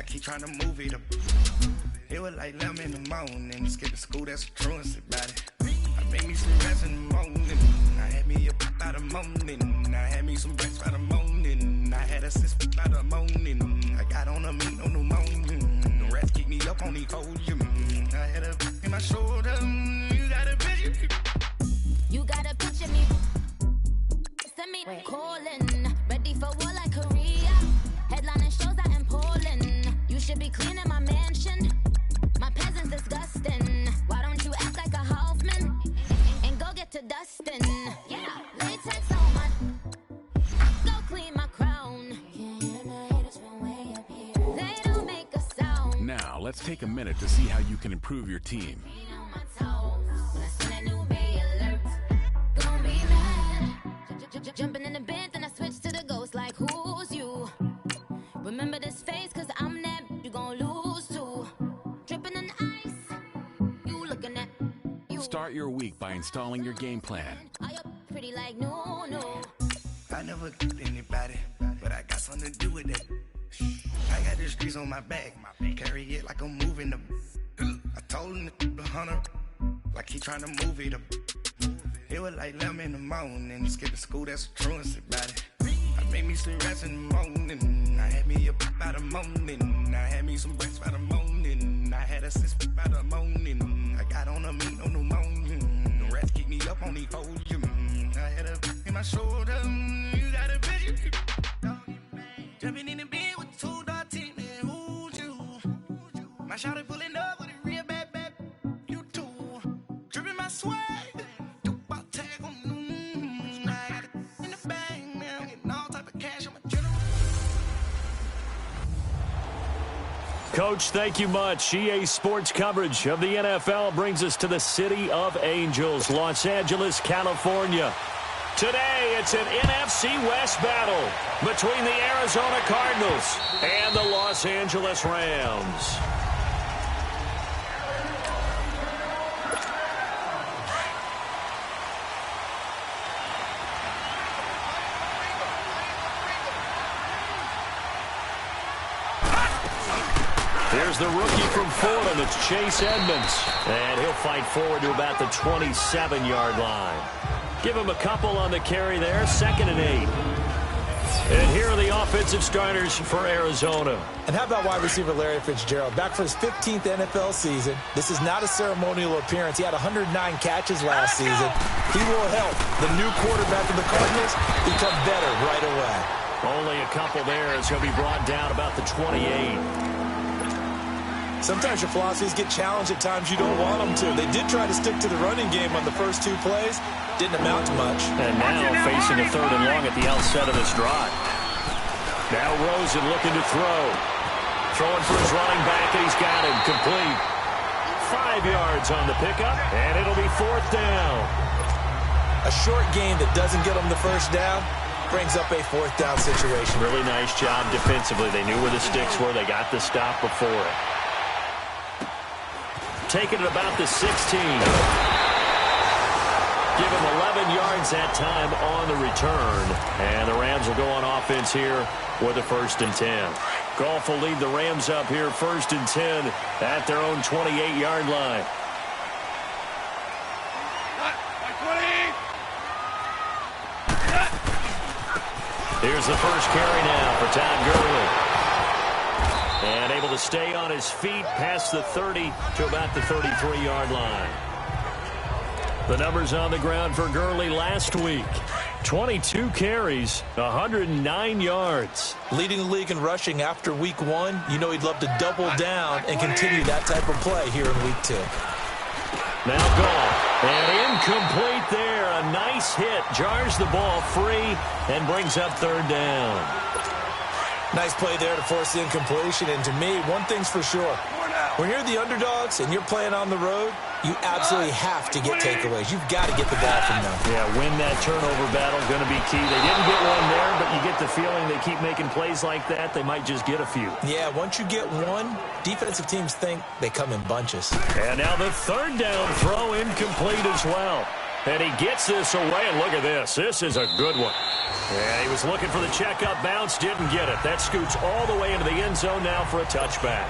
keep trying to move it up. It was like 11 in the morning. Skipping school, that's a truancy about it. I made me some rest in the morning. I had me up by the morning. I had me some breakfast by the morning. I had a sip by the morning. I got on a meat on the morning. The rest keep me up on the podium. I had a in my shoulder. You got a picture. You got a picture me. Send me calling. Ready for war like Korea. Headlining shows out in Poland. You should be cleaning my mansion. My peasants disgusting. Why don't you act like a Hoffman and go get to dustin'? Yeah, latex on my. Go clean my crown. They don't make a sound. Now let's take a minute to see how you can improve your team. Jumping in the bed, then I switch to the ghost like who's you? Remember this face, cause I'm that you gon' lose to. Dripping in ice, you looking at you. Start your week by installing your game plan. Are you pretty like no? I never killed anybody, but I got something to do with that. I got the streets on my back, carry it like I'm moving them. I told him to 100, like he trying to move it up. It was like 11 in the morning. Skipping school, that's a truancy about it. I made me some rest in the morning. I had me up by the morning. I had me some breakfast by the morning. I had a sip by the morning. I got on a meat on the morning. The rest keep me up on the podium. I had a in my shoulder. You got a picture. Jumping in the bed with 2 dark teeth, man. Who's you? My shawty pulling up with a real bad. You too. Dripping my swag. Coach, thank you much. EA Sports coverage of the NFL brings us to the City of Angels, Los Angeles, California. Today, it's an NFC West battle between the Arizona Cardinals and the Los Angeles Rams. Here's the rookie from Fordham. It's Chase Edmonds. And he'll fight forward to about the 27-yard line. Give him a couple on the carry there. 2nd and 8. And here are the offensive starters for Arizona. And how about wide receiver Larry Fitzgerald? Back for his 15th NFL season. This is not a ceremonial appearance. He had 109 catches last season. He will help the new quarterback of the Cardinals become better right away. Only a couple there as he'll be brought down about the 28. Sometimes your philosophies get challenged at times you don't want them to. They did try to stick to the running game on the first 2 plays. Didn't amount to much. And now facing a 3rd and long at the outset of this drive. Now Rosen looking to throw. Throwing for his running back, and he's got him complete. 5 yards on the pickup, and it'll be 4th down. A short game that doesn't get them the first down brings up a 4th down situation. Really nice job defensively. They knew where the sticks were. They got the stop before it. Taking it about the 16. Give him 11 yards that time on the return. And the Rams will go on offense here with a 1st and 10. Goff will lead the Rams up here 1st and 10 at their own 28-yard line. Here's the first carry now for Todd Gurley. And able to stay on his feet past the 30 to about the 33-yard line. The numbers on the ground for Gurley last week. 22 carries, 109 yards. Leading the league in rushing after week 1. You know he'd love to double down and continue that type of play here in week 2. Now Goff. And incomplete there. A nice hit. Jars the ball free and brings up 3rd down. Nice play there to force the incompletion. And to me, one thing's for sure. When you're the underdogs and you're playing on the road, you absolutely have to get takeaways. You've got to get the ball from them. Yeah, win that turnover battle, going to be key. They didn't get one there, but you get the feeling they keep making plays like that, they might just get a few. Yeah, once you get one, defensive teams think they come in bunches. And now the 3rd down throw incomplete as well. And he gets this away, and look at this. This is a good one. Yeah, he was looking for the checkup bounce, didn't get it. That scoots all the way into the end zone now for a touchback.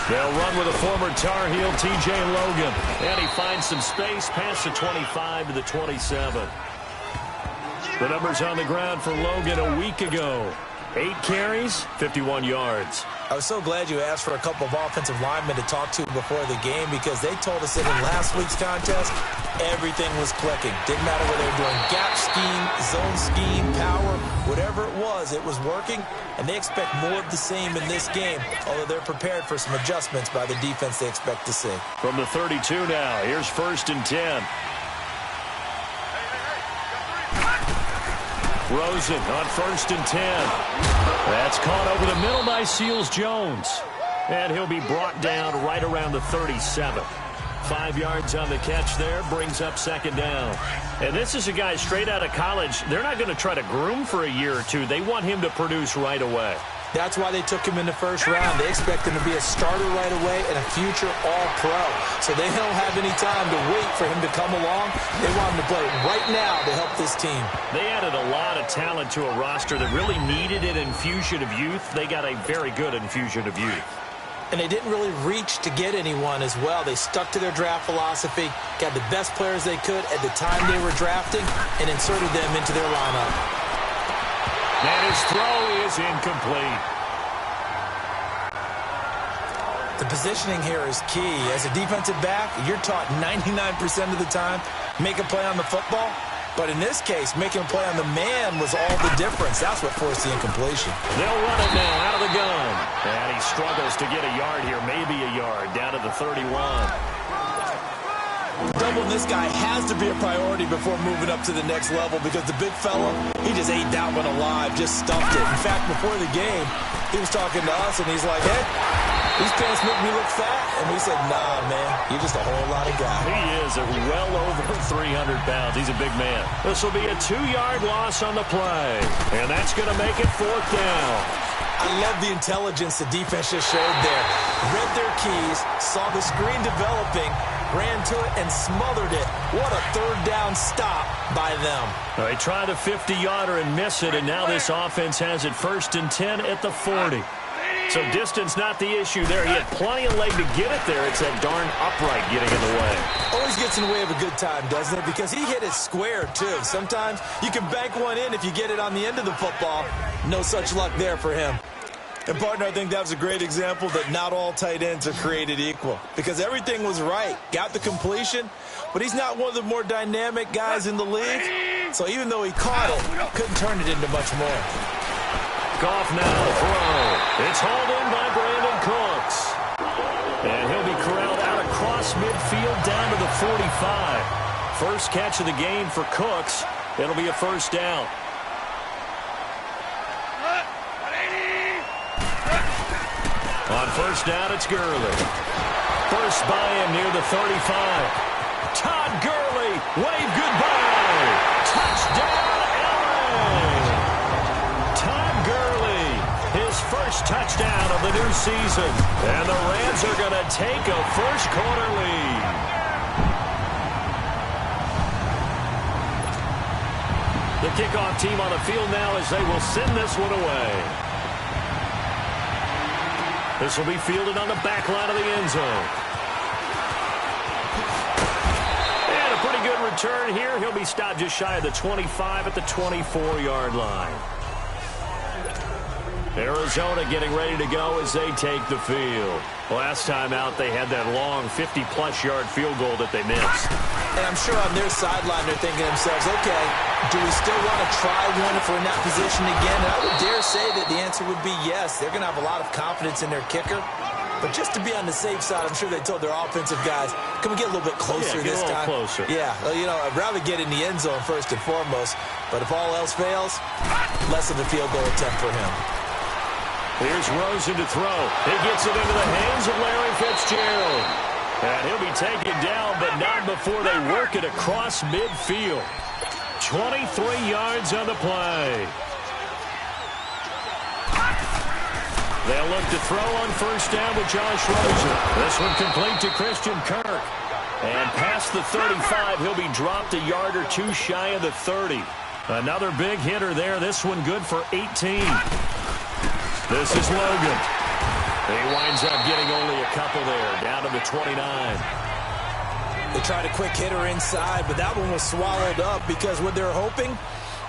They'll run with a former Tar Heel, T.J. Logan. And he finds some space past the 25 to the 27. The numbers on the ground for Logan a week ago. 8 carries, 51 yards. I was so glad you asked for a couple of offensive linemen to talk to before the game because they told us that in last week's contest, everything was clicking. Didn't matter whether they were doing gap scheme, zone scheme, power, whatever it was working, and they expect more of the same in this game, although they're prepared for some adjustments by the defense they expect to see. From the 32 now, here's 1st and 10. Rosen on 1st and 10. That's caught over the middle by Seals-Jones. And he'll be brought down right around the 37. 5 yards on the catch there, brings up 2nd down. And this is a guy straight out of college. They're not going to try to groom for a year or two. They want him to produce right away. That's why they took him in the 1st round. They expect him to be a starter right away and a future All-Pro. So they don't have any time to wait for him to come along. They want him to play right now to help this team. They added a lot of talent to a roster that really needed an infusion of youth. They got a very good infusion of youth. And they didn't really reach to get anyone as well. They stuck to their draft philosophy, got the best players they could at the time they were drafting, and inserted them into their lineup. And his throw is incomplete. The positioning here is key. As a defensive back, you're taught 99% of the time, make a play on the football. But in this case, making a play on the man was all the difference. That's what forced the incompletion. They'll run it now out of the gun. And he struggles to get a yard here, maybe a yard, down to the 31. Doubling this guy has to be a priority before moving up to the next level because the big fella, he just ate that one alive, just stuffed it. In fact, before the game, he was talking to us, and he's like, hey, these pants make me look fat. And we said, nah, man, you're just a whole lot of guy. He is well over 300 pounds. He's a big man. This will be a 2-yard loss on the play, and that's going to make it 4th down. I love the intelligence the defense just showed there. Read their keys, saw the screen developing, ran to it, and smothered it. What a 3rd down stop by them. They tried a 50-yarder and miss it, and now this offense has it 1st and 10 at the 40. So distance not the issue there. He had plenty of leg to get it there. It's that darn upright getting in the way. Always gets in the way of a good time, doesn't it? Because he hit it square, too. Sometimes you can bank one in if you get it on the end of the football. No such luck there for him. And, partner, I think that was a great example that not all tight ends are created equal. Because everything was right. Got the completion, but he's not one of the more dynamic guys in the league. So even though he caught it, couldn't turn it into much more. Goff now to throw. It's hauled in by Brandon Cooks. And he'll be corralled out across midfield down to the 45. First catch of the game for Cooks. It'll be a 1st down. On 1st down, it's Gurley. First by him near the 35. Todd Gurley, wave goodbye. Touchdown, LA. Todd Gurley, his first touchdown of the new season. And the Rams are going to take a first-quarter lead. The kickoff team on the field now as they will send this one away. This will be fielded on the back line of the end zone. And a pretty good return here. He'll be stopped just shy of the 25 at the 24-yard line. Arizona getting ready to go as they take the field. Last time out, they had that long 50-plus yard field goal that they missed. And I'm sure on their sideline they're thinking to themselves, okay, do we still want to try one if we're in that position again? And I would dare say that the answer would be yes. They're going to have a lot of confidence in their kicker. But just to be on the safe side, I'm sure they told their offensive guys, can we get a little bit closer this time? Closer. Yeah, well, you know, I'd rather get in the end zone first and foremost. But if all else fails, less of a field goal attempt for him. Here's Rosen to throw. He gets it into the hands of Larry Fitzgerald. And he'll be taken down, but not before they work it across midfield. 23 yards on the play. They'll look to throw on first down with Josh Rosen. This one complete to Christian Kirk. And past the 35, he'll be dropped a yard or two shy of the 30. Another big hitter there. This one good for 18. This is Logan. He winds up getting only a couple there, down to the 29. They tried a quick hitter inside, but that one was swallowed up because what they're hoping,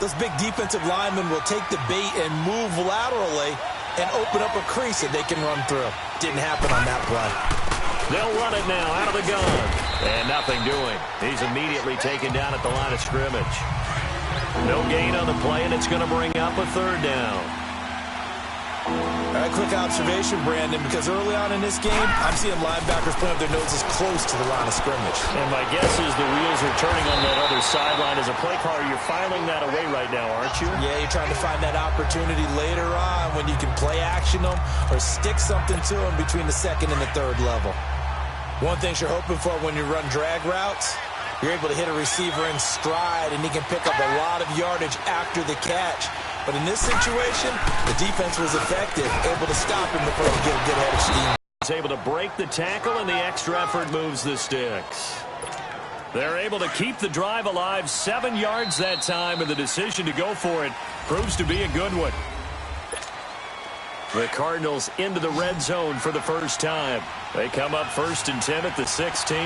those big defensive linemen will take the bait and move laterally and open up a crease that they can run through. Didn't happen on that play. They'll run it now out of the gun. And nothing doing. He's immediately taken down at the line of scrimmage. No gain on the play, and it's going to bring up a third down. All right, quick observation, Brandon, because early on in this game, I'm seeing linebackers putting up their noses close to the line of scrimmage. And my guess is the wheels are turning on that other sideline. As a play caller, you're filing that away right now, aren't you? Yeah, you're trying to find that opportunity later on when you can play action them or stick something to them between the second and the third level. One thing you're hoping for when you run drag routes, you're able to hit a receiver in stride, and he can pick up a lot of yardage after the catch. But in this situation, the defense was effective, able to stop him before he get a good head of steam. He's able to break the tackle, and the extra effort moves the sticks. They're able to keep the drive alive, 7 yards that time, and the decision to go for it proves to be a good one. The Cardinals into the red zone for the first time. They come up 1st and 10 at the 16.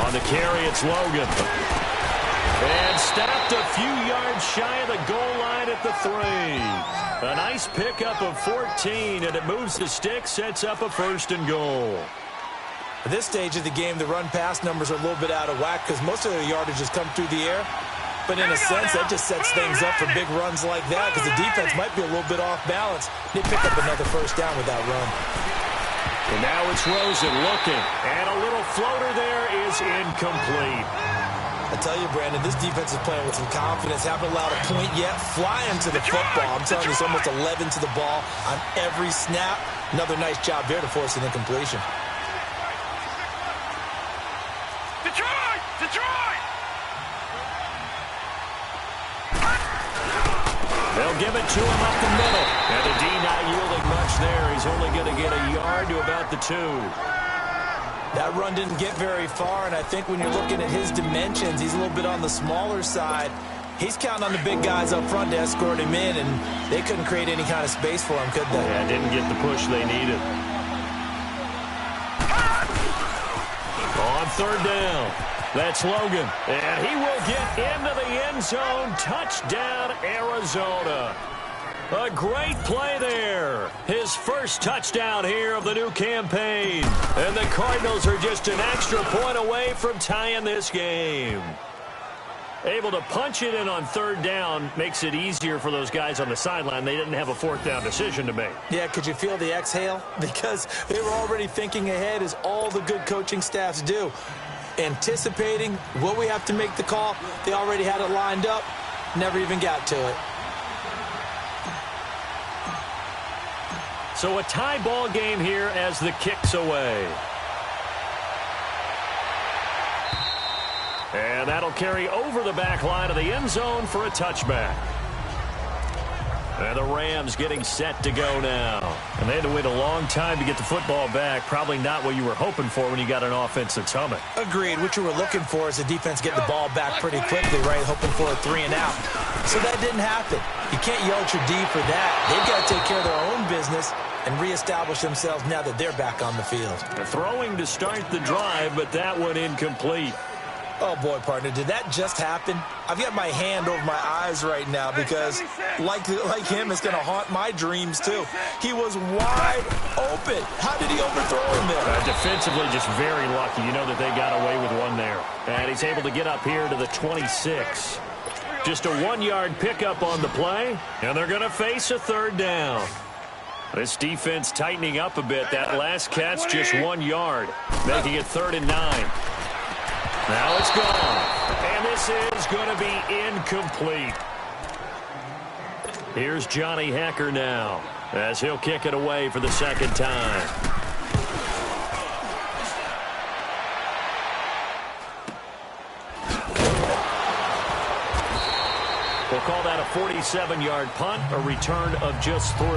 On the carry, it's Logan. And stopped a few yards shy of the goal line at the 3. A nice pickup of 14, and it moves the stick, sets up a 1st and goal. At this stage of the game, the run-pass numbers are a little bit out of whack because most of their yardage has come through the air. But in a sense, that just sets things up for big runs like that because the defense might be a little bit off balance. They pick up another first down with that run. And now it's Rosen looking, and a little floater there is incomplete. I tell you, Brandon, this defense is playing with some confidence. Haven't allowed a point yet. Flying to the football. I'm telling you, it's almost 11 to the ball on every snap. Another nice job there to force an incompletion. They'll give it to him up the middle. And the D not yielding much there. He's only going to get a yard to about the 2. That run didn't get very far, and I think when you're looking at his dimensions, he's a little bit on the smaller side. He's counting on the big guys up front to escort him in, and they couldn't create any kind of space for him, could they? Yeah, didn't get the push they needed. On 3rd down. That's Logan, and he will get into the end zone. Touchdown, Arizona. A great play there. His first touchdown here of the new campaign. And the Cardinals are just an extra point away from tying this game. Able to punch it in on 3rd down makes it easier for those guys on the sideline. They didn't have a 4th down decision to make. Yeah, could you feel the exhale? Because they were already thinking ahead, as all the good coaching staffs do. Anticipating what we have to make the call. They already had it lined up. Never even got to it. So a tie ball game here as the kick's away. And that'll carry over the back line of the end zone for a touchback. And the Rams getting set to go now. And they had to wait a long time to get the football back. Probably not what you were hoping for when you got an offense that's humming. Agreed. What you were looking for is the defense getting the ball back pretty quickly, right? Hoping for a 3 and out. So that didn't happen. You can't yell at your D for that. They've got to take care of their own business and reestablish themselves now that they're back on the field. The throwing to start the drive, but that one incomplete. Oh, boy, partner, did that just happen? I've got my hand over my eyes right now because, like him, it's going to haunt my dreams, too. He was wide open. How did he overthrow him there? Defensively, just very lucky. You know that they got away with one there. And he's able to get up here to the 26. Just a 1-yard pickup on the play, and they're going to face a 3rd down. This defense tightening up a bit. That last catch, just 1 yard, making it 3rd and 9. Now it's gone, and this is going to be incomplete. Here's Johnny Hekker now, as he'll kick it away for the 2nd time. They'll call that a 47-yard punt, a return of just 3.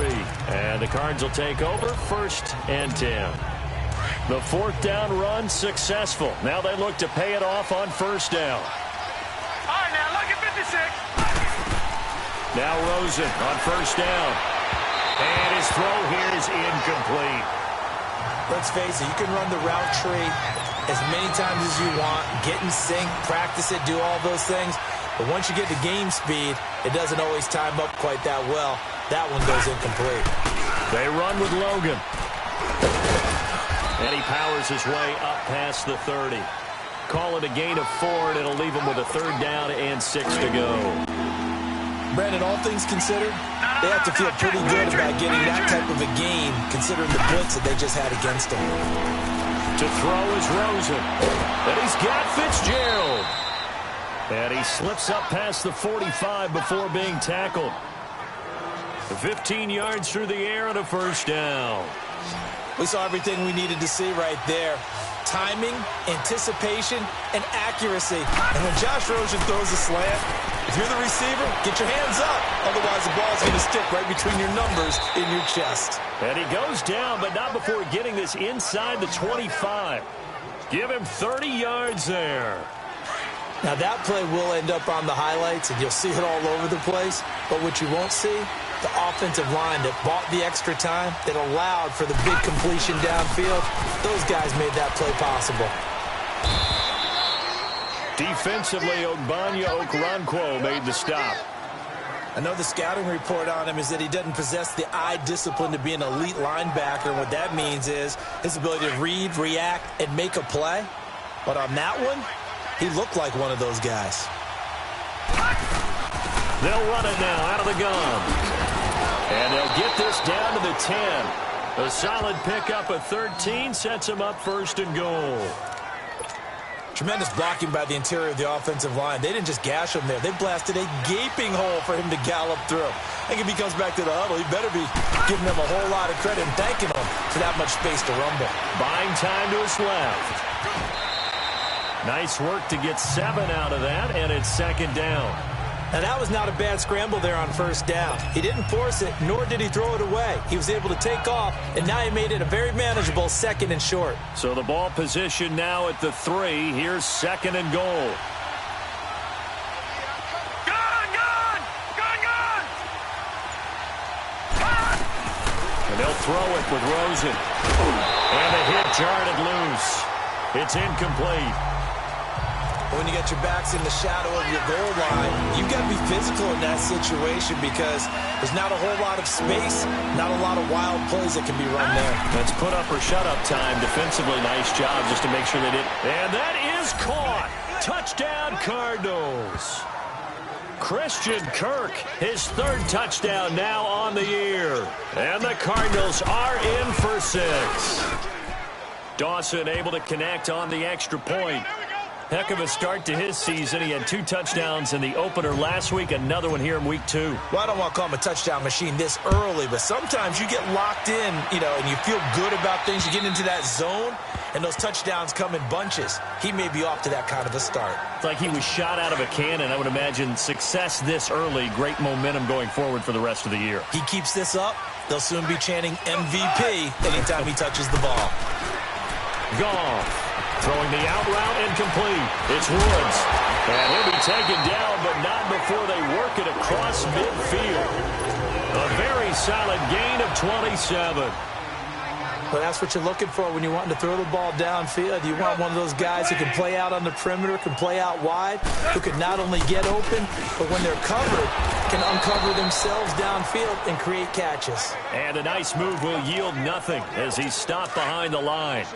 And the Cards will take over 1st and 10. The 4th down run successful. Now they look to pay it off on 1st down. All right, now look at 56. Now Rosen on 1st down. And his throw here is incomplete. Let's face it, you can run the route tree as many times as you want, get in sync, practice it, do all those things. But once you get to game speed, it doesn't always time up quite that well. That one goes incomplete. They run with Logan. And he powers his way up past the 30. Call it a gain of 4, and it'll leave him with a 3rd down and 6 to go. Brandon, all things considered, they have to feel pretty good about getting that type of a gain, considering the blitz that they just had against them. To throw is Rosen. And he's got Fitzgerald. And he slips up past the 45 before being tackled. 15 yards through the air and a 1st down. We saw everything we needed to see right there. Timing, anticipation, and accuracy. And when Josh Rosen throws a slant, if you're the receiver, get your hands up. Otherwise, the ball's going to stick right between your numbers in your chest. And he goes down, but not before getting this inside the 25. Give him 30 yards there. Now, that play will end up on the highlights, and you'll see it all over the place. But what you won't see, the offensive line that bought the extra time, that allowed for the big completion downfield, those guys made that play possible. Defensively, Ogbanya Okoronkwo made the stop. I know the scouting report on him is that he doesn't possess the eye discipline to be an elite linebacker. And what that means is his ability to read, react, and make a play. But on that one, he looked like one of those guys. They'll run it now out of the gun. And they'll get this down to the 10. A solid pickup of 13 sets them up 1st and goal. Tremendous blocking by the interior of the offensive line. They didn't just gash him there. They blasted a gaping hole for him to gallop through. I think if he comes back to the huddle, he better be giving them a whole lot of credit and thanking them for that much space to rumble. Buying time to his left. Nice work to get 7 out of that, and it's 2nd down. Now, that was not a bad scramble there on 1st down. He didn't force it, nor did he throw it away. He was able to take off, and now he made it a very manageable 2nd and short. So the ball position now at the 3. Here's 2nd and goal. And they'll throw it with Rosen. And the hit jarred it loose. It's incomplete. When you get your backs in the shadow of your goal line, you've got to be physical in that situation because there's not a whole lot of space, not a lot of wild plays that can be run there. That's put up or shut up time. Defensively, nice job just to make sure they did. And that is caught. Touchdown, Cardinals. Christian Kirk, his 3rd touchdown now on the year. And the Cardinals are in for 6. Dawson able to connect on the extra point. Heck of a start to his season. He had 2 touchdowns in the opener last week, another one here in week 2. Well, I don't want to call him a touchdown machine this early, but sometimes you get locked in, and you feel good about things. You get into that zone, and those touchdowns come in bunches. He may be off to that kind of a start. It's like he was shot out of a cannon. I would imagine success this early, great momentum going forward for the rest of the year. He keeps this up, they'll soon be chanting MVP anytime he touches the ball. Goff. Throwing the out route incomplete. It's Woods. And he'll be taken down, but not before they work it across midfield. A very solid gain of 27. Well, that's what you're looking for when you're wanting to throw the ball downfield. You want one of those guys who can play out on the perimeter, can play out wide, who can not only get open, but when they're covered, can uncover themselves downfield and create catches. And a nice move will yield nothing as he's stopped behind the line.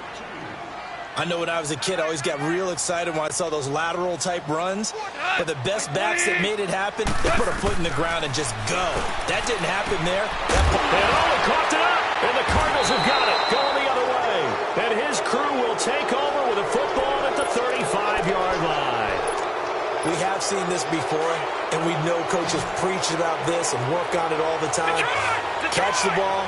I know when I was a kid, I always got real excited when I saw those lateral-type runs. But the best backs that made it happen, they put a foot in the ground and just go. That didn't happen there. And coughed it up. And the Cardinals have got it. Going the other way. And his crew will take over with a football at the 35-yard line. We have seen this before, and we know coaches preach about this and work on it all the time. Catch the ball.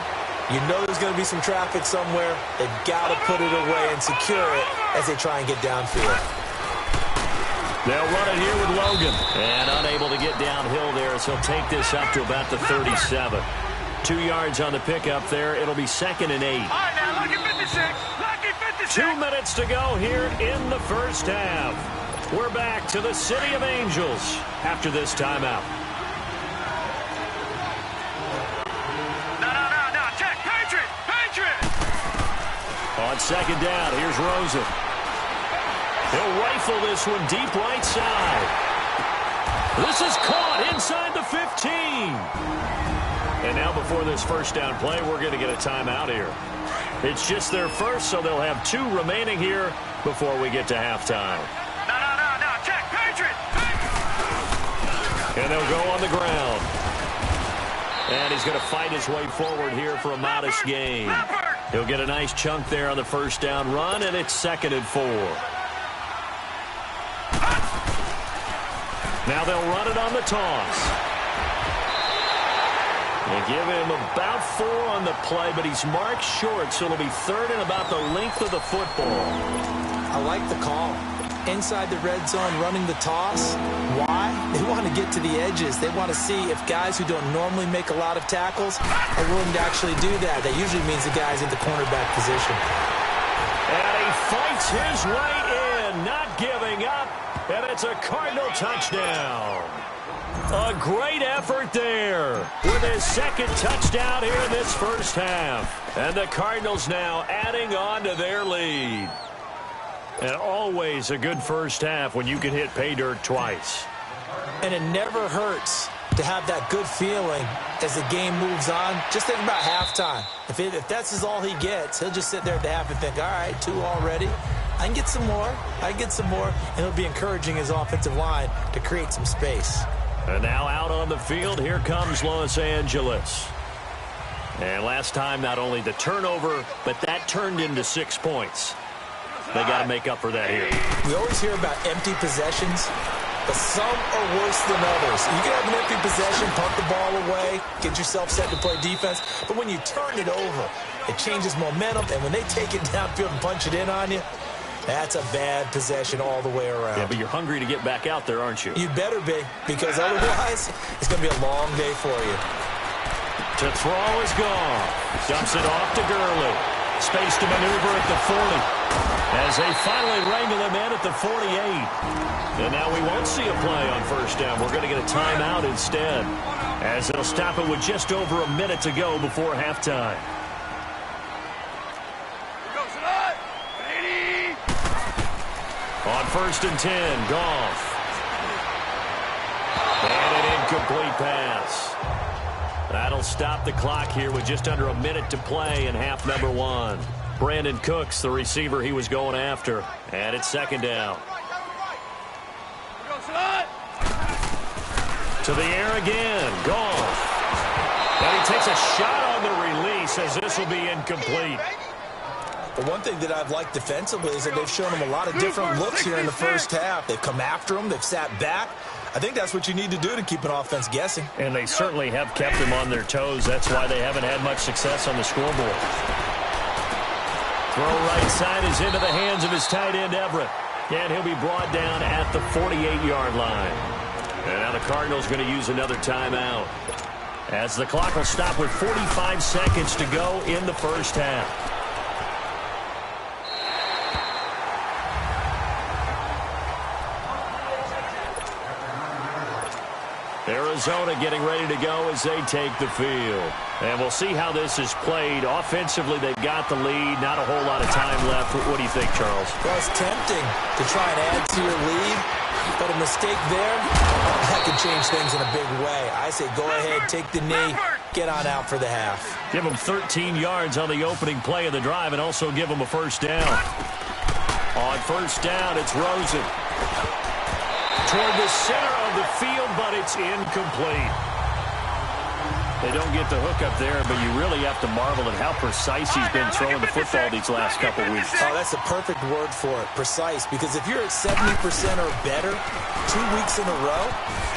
You know there's going to be some traffic somewhere. They've got to put it away and secure it as they try and get downfield. They'll run it here with Logan. And unable to get downhill there, so he'll take this up to about the 37. 2 yards on the pickup there. It'll be 2nd and 8. All right, now, lucky 56. Lucky 56. 2 minutes to go here in the first half. We're back to the City of Angels after this timeout. No. Check. Patriot. On 2nd down, here's Rosen. He'll rifle this one deep right side. This is caught inside the 15. And now before this first down play, we're going to get a timeout here. It's just their first, so they'll have 2 remaining here before we get to halftime. No. Check. Patriot. And they'll go on the ground. And he's going to fight his way forward here for a modest gain. He'll get a nice chunk there on the first down run, and it's 2nd and 4. Now they'll run it on the toss. They give him about 4 on the play, but he's marked short, so it'll be 3rd and about the length of the football. I like the call. Inside the red zone, running the toss. Why? They want to get to the edges. They want to see if guys who don't normally make a lot of tackles are willing to actually do that. That usually means the guy's in the cornerback position. And he fights his way in, not giving up, and it's a Cardinal touchdown. A great effort there with his 2nd touchdown here in this first half. And the Cardinals now adding on to their lead. And always a good first half when you can hit pay dirt twice. And it never hurts to have that good feeling as the game moves on. Just think about halftime. If that's all he gets, he'll just sit there at the half and think, all right, 2 already. I can get some more. And he'll be encouraging his offensive line to create some space. And now out on the field, here comes Los Angeles. And last time, not only the turnover, but that turned into 6 points. They got to make up for that here. We always hear about empty possessions, but some are worse than others. You can have an empty possession, pump the ball away, get yourself set to play defense, but when you turn it over, it changes momentum, and when they take it downfield and punch it in on you, that's a bad possession all the way around. Yeah, but you're hungry to get back out there, aren't you? You better be, because otherwise, it's going to be a long day for you. To throw is gone. Dumps it off to Gurley. Space to maneuver at the 40. As they finally wrangle him in at the 48. And now we won't see a play on first down. We're going to get a timeout instead, as they'll stop it with just over a minute to go before halftime. On 1st and 10, Goff. And an incomplete pass. That'll stop the clock here with just under a minute to play in half number 1. Brandon Cooks, the receiver he was going after. And it's 2nd down. To the air again. Goff. And he takes a shot on the release, as this will be incomplete. The one thing that I've liked defensively is that they've shown him a lot of different looks here in the first half. They've come after him. They've sat back. I think that's what you need to do to keep an offense guessing. And they certainly have kept them on their toes. That's why they haven't had much success on the scoreboard. Throw right side is into the hands of his tight end, Everett. And he'll be brought down at the 48-yard line. And now the Cardinals going to use another timeout, as the clock will stop with 45 seconds to go in the first half. Arizona getting ready to go as they take the field. And we'll see how this is played. Offensively, they've got the lead. Not a whole lot of time left. What do you think, Charles? Well, it's tempting to try and add to your lead, but a mistake there, that could change things in a big way. I say go ahead, take the knee, get on out for the half. Give them 13 yards on the opening play of the drive, and also give them a first down. On first down, it's Rosen. Toward the center of the field, but it's incomplete. They don't get the hook up there, but you really have to marvel at how precise he's been throwing the football these last couple weeks. Oh, that's the perfect word for it, precise. Because if you're at 70% or better 2 weeks in a row,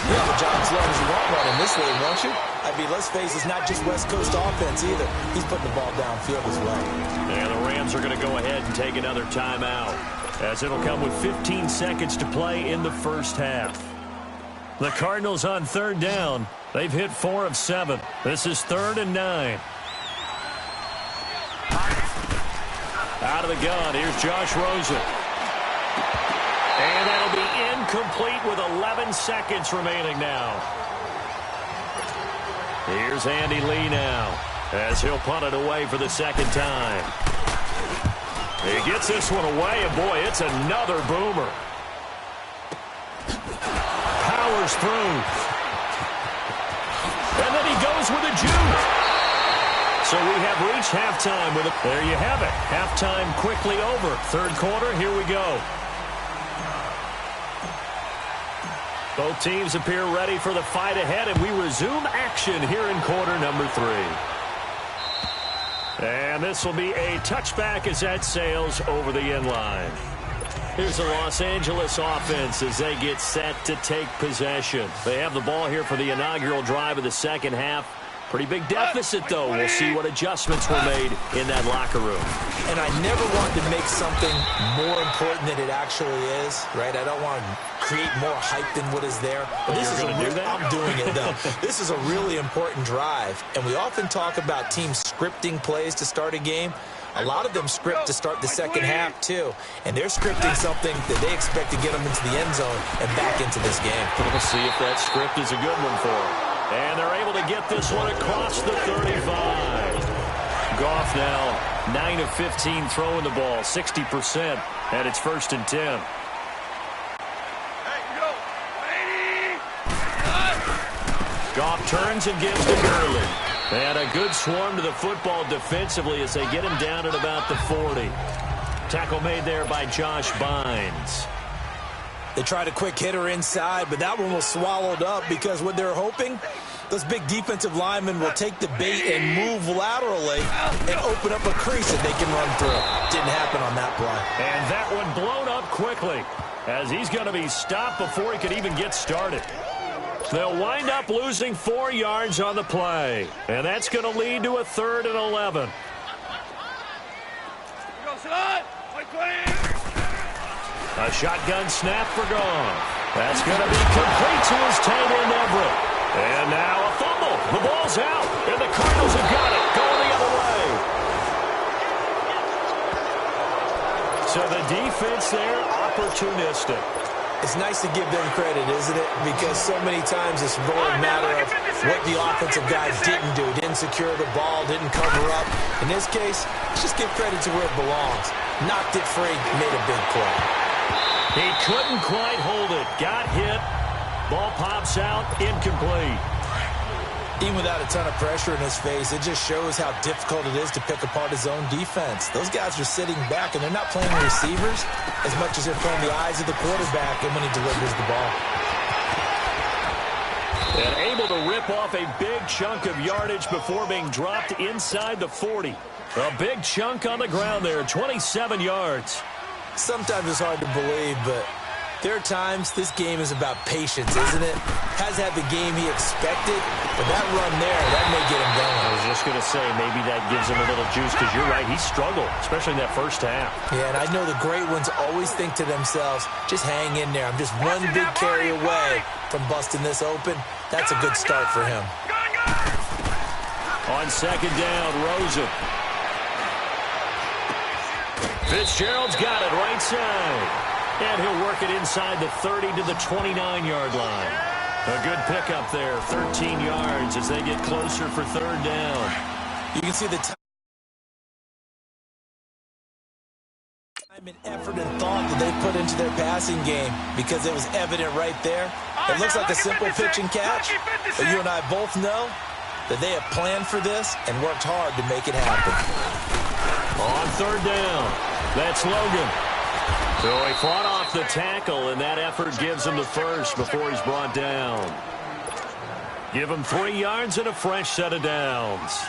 you have a job as long as you want one in this league, won't you? I mean, let's face it, it's not just West Coast offense either. He's putting the ball downfield as well. And the Rams are going to go ahead and take another timeout, as it'll come with 15 seconds to play in the first half. The Cardinals on third down. They've hit 4 of 7. This is 3rd and 9. Out of the gun, here's Josh Rosen. And that'll be incomplete with 11 seconds remaining now. Here's Andy Lee now, as he'll punt it away for the second time. He gets this one away, and boy, it's another boomer. Powers through. And then he goes with a juke. So we have reached halftime with it. There you have it. Halftime quickly over. Third quarter, here we go. Both teams appear ready for the fight ahead, and we resume action here in quarter number 3. And this will be a touchback as that sails over the end line. Here's the Los Angeles offense as they get set to take possession. They have the ball here for the inaugural drive of the second half. Pretty big deficit, though. We'll see what adjustments were made in that locker room. And I never want to make something more important than it actually is, right? I don't want to create more hype than what is there. But this is I'm doing it, though. This is a really important drive. And we often talk about teams scripting plays to start a game. A lot of them script to start the second half, too. And they're scripting something that they expect to get them into the end zone and back into this game. We'll see if that script is a good one for them. And they're able to get this one across the 35. Goff now 9 of 15 throwing the ball, 60%, and it's 1st and 10. Goff turns and gives to Gurley. And a good swarm to the football defensively as they get him down at about the 40. Tackle made there by Josh Bynes. They tried a quick hitter inside, but that one was swallowed up because what they're hoping, those big defensive linemen will take the bait and move laterally and open up a crease that they can run through. Didn't happen on that play. And that one blown up quickly as he's going to be stopped before he could even get started. They'll wind up losing 4 yards on the play, and that's going to lead to a 3rd and 11. A shotgun snap for Goff. That's going to be complete to his tight end Everett. And now a fumble. The ball's out, and the Cardinals have got it. Going the other way. So the defense there, opportunistic. It's nice to give them credit, isn't it? Because so many times it's more a matter of what the offensive guy didn't do. Didn't secure the ball, didn't cover up. In this case, just give credit to where it belongs. Knocked it free, made a big play. He couldn't quite hold it. Got hit. Ball pops out. Incomplete. Even without a ton of pressure in his face, it just shows how difficult it is to pick apart his own defense. Those guys are sitting back, and they're not playing receivers as much as they're playing the eyes of the quarterback and when he delivers the ball. And able to rip off a big chunk of yardage before being dropped inside the 40. A big chunk on the ground there, 27 yards. Sometimes it's hard to believe, but there are times this game is about patience, isn't it? Has had the game he expected, but that run there, that may get him going. I was just going to say, maybe that gives him a little juice, because you're right, he struggled, especially in that first half. Yeah, and I know the great ones always think to themselves, just hang in there. I'm just one big carry away from busting this open. That's a good start for him. On second down, Rosen. Fitzgerald's got it right side. And he'll work it inside the 30 to the 29-yard line. A good pickup there, 13 yards as they get closer for third down. You can see the time and effort and thought that they put into their passing game because it was evident right there. It looks like a simple pitch and catch, but you and I both know that they have planned for this and worked hard to make it happen. On third down, that's Logan. So he fought off the tackle, and that effort gives him the first before he's brought down. Give him 3 yards and a fresh set of downs.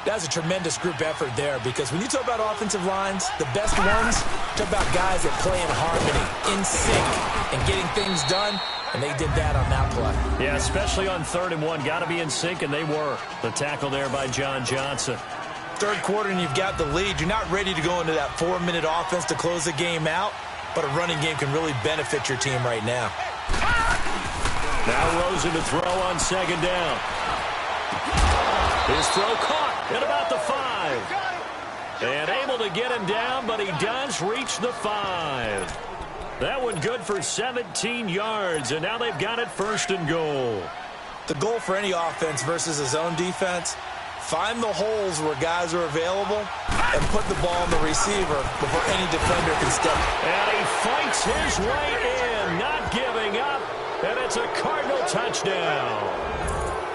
That's a tremendous group effort there because when you talk about offensive lines, the best ones, talk about guys that play in harmony, in sync, and getting things done, and they did that on that play. Yeah, especially on 3rd and 1. Got to be in sync, and they were. The tackle there by John Johnson. Third quarter and you've got the lead. You're not ready to go into that 4-minute offense to close the game out. but a running game can really benefit your team right now. Now Rosen to throw on second down. His throw caught at about the 5. And able to get him down, but he does reach the 5. That one good for 17 yards, and now they've got it 1st and goal. The goal for any offense versus a zone defense, find the holes where guys are available and put the ball on the receiver before any defender can step. And he fights his way in, not giving up, and it's a Cardinal touchdown.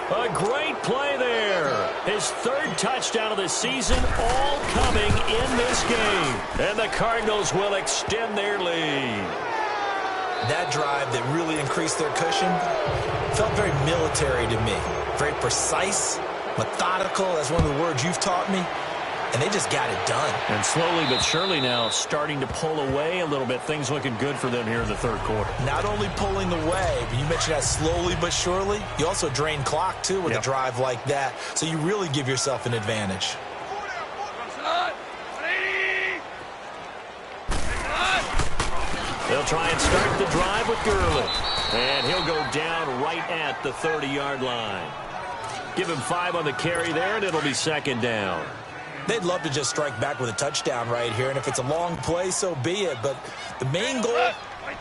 A great play there. His 3rd touchdown of the season, all coming in this game. And the Cardinals will extend their lead. That drive that really increased their cushion felt very military to me. Very precise, methodical, that's one of the words you've taught me. And they just got it done. And slowly but surely now starting to pull away a little bit. Things looking good for them here in the 3rd quarter. Not only pulling away, but you mentioned that slowly but surely. You also drain clock, too, with a drive like that. So you really give yourself an advantage. They'll try and start the drive with Gurley. And he'll go down right at the 30-yard line. Give him 5 on the carry there, and it'll be 2nd down. They'd love to just strike back with a touchdown right here, and if it's a long play, so be it. But the main goal,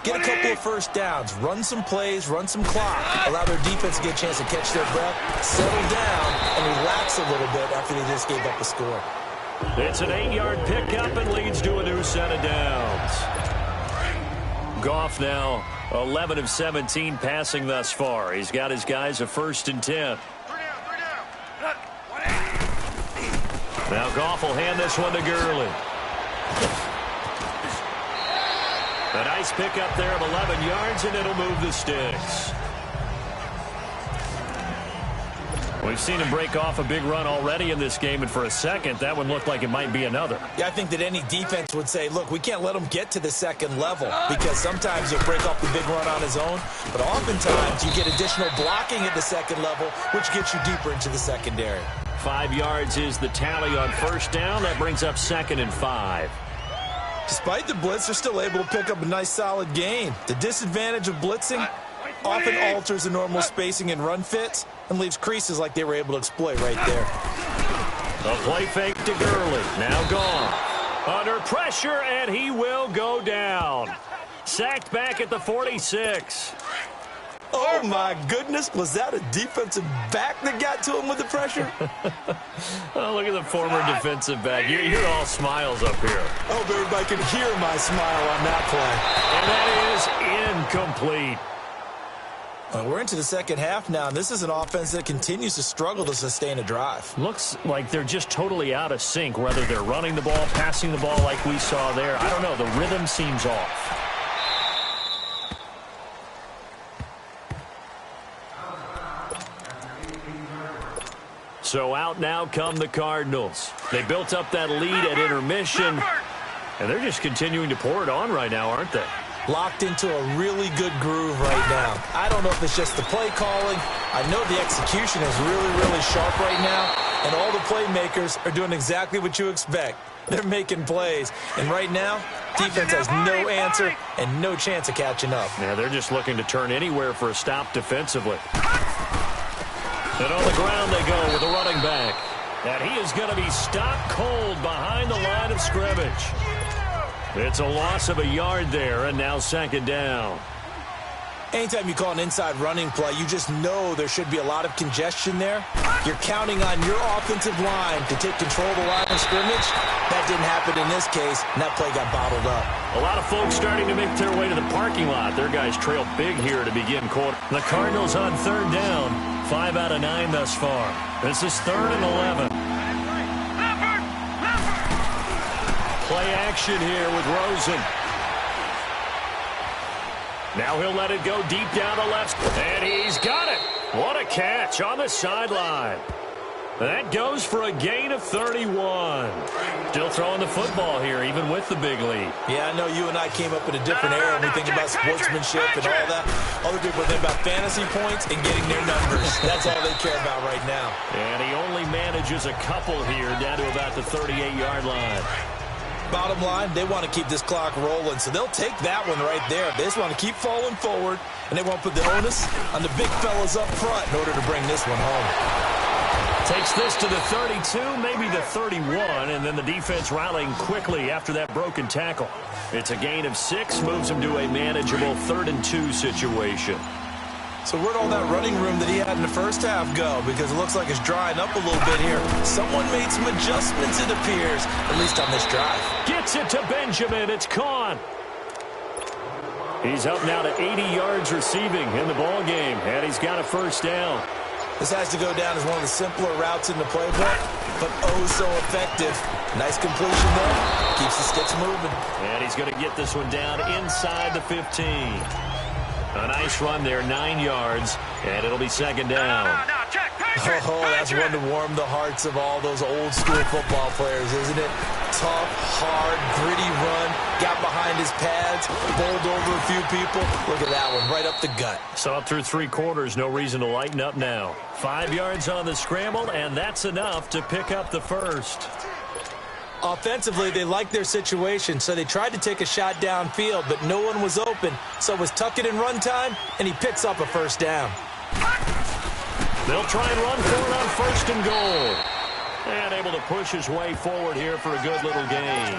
get a couple of first downs, run some plays, run some clock, allow their defense to get a chance to catch their breath, settle down, and relax a little bit after they just gave up a score. It's an 8-yard pickup and leads to a new set of downs. Goff now 11 of 17 passing thus far. He's got his guys a 1st and 10. Now Goff will hand this one to Gurley. A nice pickup there of 11 yards, and it'll move the sticks. We've seen him break off a big run already in this game, and for a second, that one looked like it might be another. Yeah, I think that any defense would say, look, we can't let him get to the 2nd level, because sometimes he'll break off the big run on his own, but oftentimes you get additional blocking at the 2nd level, which gets you deeper into the secondary. 5 yards is the tally on 1st down. That brings up 2nd and 5. Despite the blitz, they're still able to pick up a nice, solid gain. The disadvantage of blitzing often alters the normal spacing and run fits and leaves creases like they were able to exploit right there. A play fake to Gurley. Now gone. Under pressure, and he will go down. Sacked back at the 46. Oh, my goodness. Was that a defensive back that got to him with the pressure? Oh, look at the former defensive back. You're all smiles up here. I hope everybody can hear my smile on that play. And that is incomplete. We're into the 2nd half now, and this is an offense that continues to struggle to sustain a drive. Looks like they're just totally out of sync, whether they're running the ball, passing the ball like we saw there. I don't know. The rhythm seems off. So out now come the Cardinals. They built up that lead at intermission, and they're just continuing to pour it on right now, aren't they? Locked into a really good groove right now. I don't know if it's just the play calling. I know the execution is really, really sharp right now, and all the playmakers are doing exactly what you expect. They're making plays, and right now, defense has no answer and no chance of catching up. Yeah, they're just looking to turn anywhere for a stop defensively. And on the ground they go with a running back. And he is going to be stopped cold behind the line of scrimmage. It's a loss of a yard there, and now 2nd down. Anytime you call an inside running play, you just know there should be a lot of congestion there. You're counting on your offensive line to take control of the line of scrimmage. That didn't happen in this case, and that play got bottled up. A lot of folks starting to make their way to the parking lot. Their guys trail big here to begin quarter. The Cardinals on 3rd down. 5 out of 9 thus far. This is 3rd and 11. Play action here with Rosen. Now he'll let it go deep down the left. And he's got it. What a catch on the sideline. That goes for a gain of 31. Still throwing the football here, even with the big lead. Yeah, I know you and I came up in a different era when we think about sportsmanship and all that. Other people think about fantasy points and getting their numbers. That's all they care about right now. And he only manages a couple here down to about the 38-yard line. Bottom line, they want to keep this clock rolling, so they'll take that one right there. They just want to keep falling forward, and they won't put the onus on the big fellas up front in order to bring this one home. Takes this to the 32, maybe the 31, and then the defense rallying quickly after that broken tackle. It's a gain of 6, moves him to a manageable 3rd and 2 situation. So where'd all that running room that he had in the first half go? Because it looks like it's drying up a little bit here. Someone made some adjustments, it appears, at least on this drive. Gets it to Benjamin. It's caught. He's up now to 80 yards receiving in the ball game, and he's got a first down. This has to go down as one of the simpler routes in the playbook, but oh so effective. Nice completion there. Keeps the sticks moving. And he's going to get this one down inside the 15. A nice run there, 9 yards, and it'll be second down. No, check, Patriot, Oh, that's one to warm the hearts of all those old-school football players, isn't it? Tough, hard, gritty run, got behind his pads, bowled over a few people. Look at that one, right up the gut. Saw it through 3 quarters, no reason to lighten up now. 5 yards on the scramble, and that's enough to pick up the first. Offensively, they liked their situation, so they tried to take a shot downfield, but no one was open. So it was tuck it in run time, and he picks up a first down. They'll try and run for it on 1st and goal. And able to push his way forward here for a good little gain.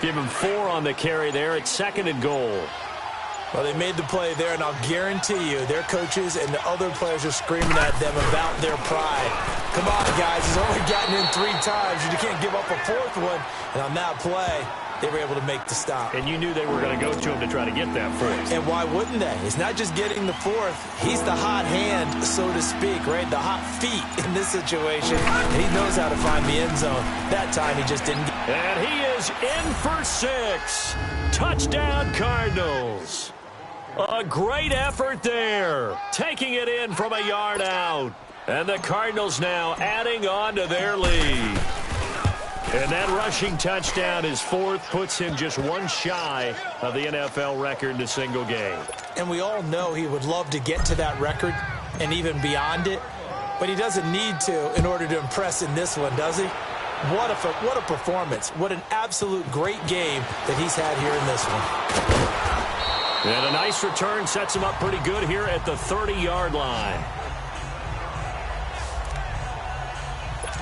Give him 4 on the carry there at 2nd and goal. Well, they made the play there, and I'll guarantee you their coaches and the other players are screaming at them about their pride. Come on, guys. He's only gotten in 3 times. You can't give up a 4th one. And on that play, they were able to make the stop. And you knew they were going to go to him to try to get that 4th. And why wouldn't they? It's not just getting the 4th. He's the hot hand, so to speak, right? The hot feet in this situation. And he knows how to find the end zone. That time, he just didn't get it. And he is in for 6. Touchdown, Cardinals. A great effort there. Taking it in from a yard out. And the Cardinals now adding on to their lead. And that rushing touchdown, his 4th, puts him just 1 shy of the NFL record in a single game. And we all know he would love to get to that record and even beyond it. But he doesn't need to in order to impress in this one, does he? What a performance. What an absolute great game that he's had here in this one. And a nice return sets him up pretty good here at the 30-yard line.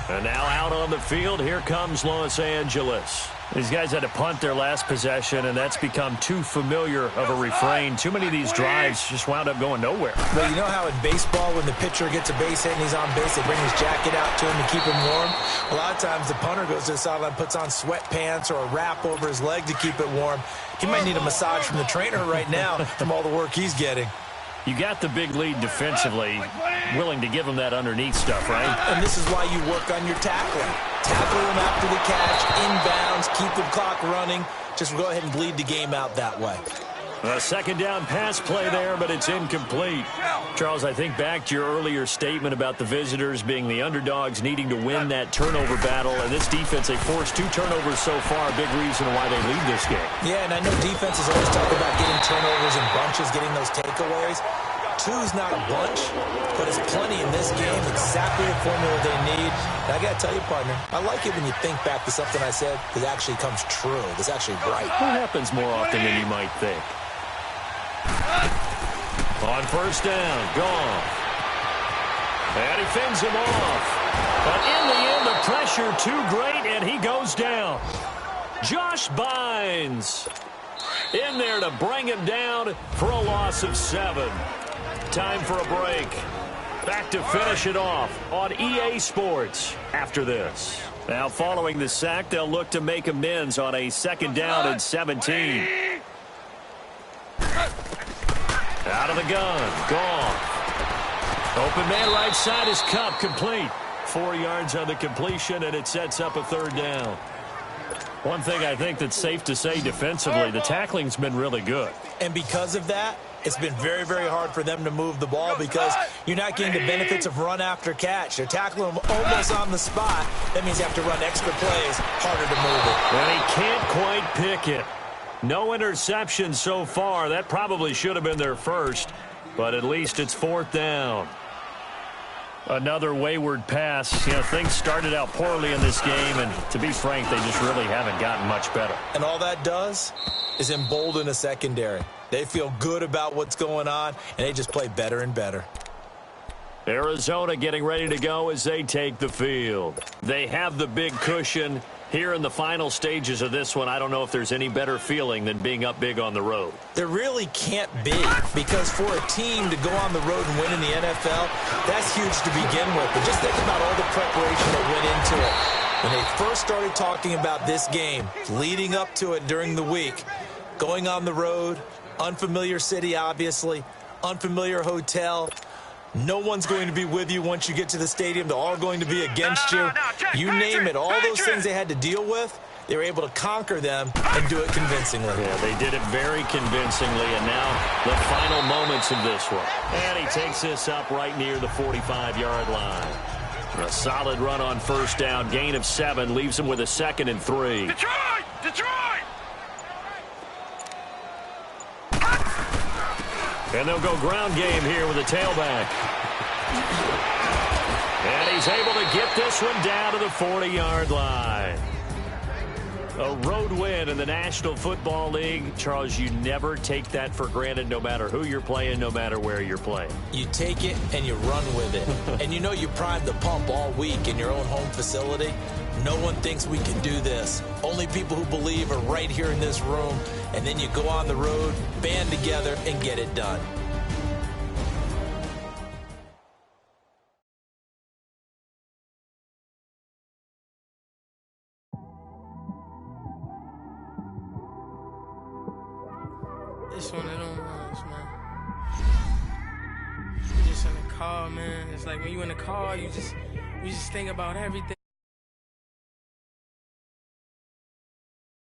And now out on the field, here comes Los Angeles. These guys had to punt their last possession, and that's become too familiar of a refrain. Too many of these drives just wound up going nowhere. But you know how in baseball, when the pitcher gets a base hit and he's on base, they bring his jacket out to him to keep him warm? A lot of times the punter goes to the sideline, puts on sweatpants or a wrap over his leg to keep it warm. He might need a massage from the trainer right now from all the work he's getting. You got the big lead defensively, willing to give him that underneath stuff, right? And this is why you work on your tackling. Tackle him after the catch, inbounds, keep the clock running. Just go ahead and bleed the game out that way. A 2nd down pass play there, but it's incomplete. Charles, I think back to your earlier statement about the visitors being the underdogs needing to win that turnover battle. And this defense, they forced 2 turnovers so far, a big reason why they lead this game. Yeah, and I know defenses always talk about getting turnovers in bunches, getting those takeaways. 2's not a bunch, but it's plenty in this game, exactly the formula they need. And I got to tell you, partner, I like it when you think back to something I said that actually comes true, that's actually right. That happens more often than you might think. On 1st down, gone. And he fends him off. But in the end, the pressure too great, and he goes down. Josh Bynes in there to bring him down for a loss of 7. Time for a break. Back to finish it off on EA Sports after this. Now, following the sack, they'll look to make amends on a 2nd down and 17. Out of the gun. Gone. Open man right side is Cup. Complete. 4 yards on the completion, and it sets up a 3rd down. One thing I think that's safe to say defensively, the tackling's been really good. And because of that, it's been very, very hard for them to move the ball because you're not getting the benefits of run after catch. They're tackling them almost on the spot. That means you have to run extra plays, harder to move it. And he can't quite pick it. No interception so far. That probably should have been their first, but at least it's 4th down. Another wayward pass. You know, things started out poorly in this game, and to be frank, they just really haven't gotten much better. And all that does is embolden a secondary. They feel good about what's going on, and they just play better and better. Arizona getting ready to go as they take the field. They have the big cushion. Here in the final stages of this one, I don't know if there's any better feeling than being up big on the road. There really can't be, because for a team to go on the road and win in the NFL, that's huge to begin with. But just think about all the preparation that went into it. When they first started talking about this game, leading up to it during the week, going on the road, unfamiliar city, obviously, unfamiliar hotel. No one's going to be with you once you get to the stadium. They're all going to be against you. You name it, all those things they had to deal with, they were able to conquer them and do it convincingly. Yeah, they did it very convincingly, and now the final moments of this one. And he takes this up right near the 45-yard line. A solid run on first down, gain of 7, leaves him with a 2nd and 3. Detroit! Detroit! And they'll go ground game here with a tailback. And he's able to get this one down to the 40-yard line. A road win in the National Football League. Charles, you never take that for granted no matter who you're playing, no matter where you're playing. You take it and you run with it. And you know you primed the pump all week in your own home facility. No one thinks we can do this. Only people who believe are right here in this room. And then you go on the road, band together, and get it done. It's one of them ones, man. Just in the car, man. It's like when you in the car, you just think about everything.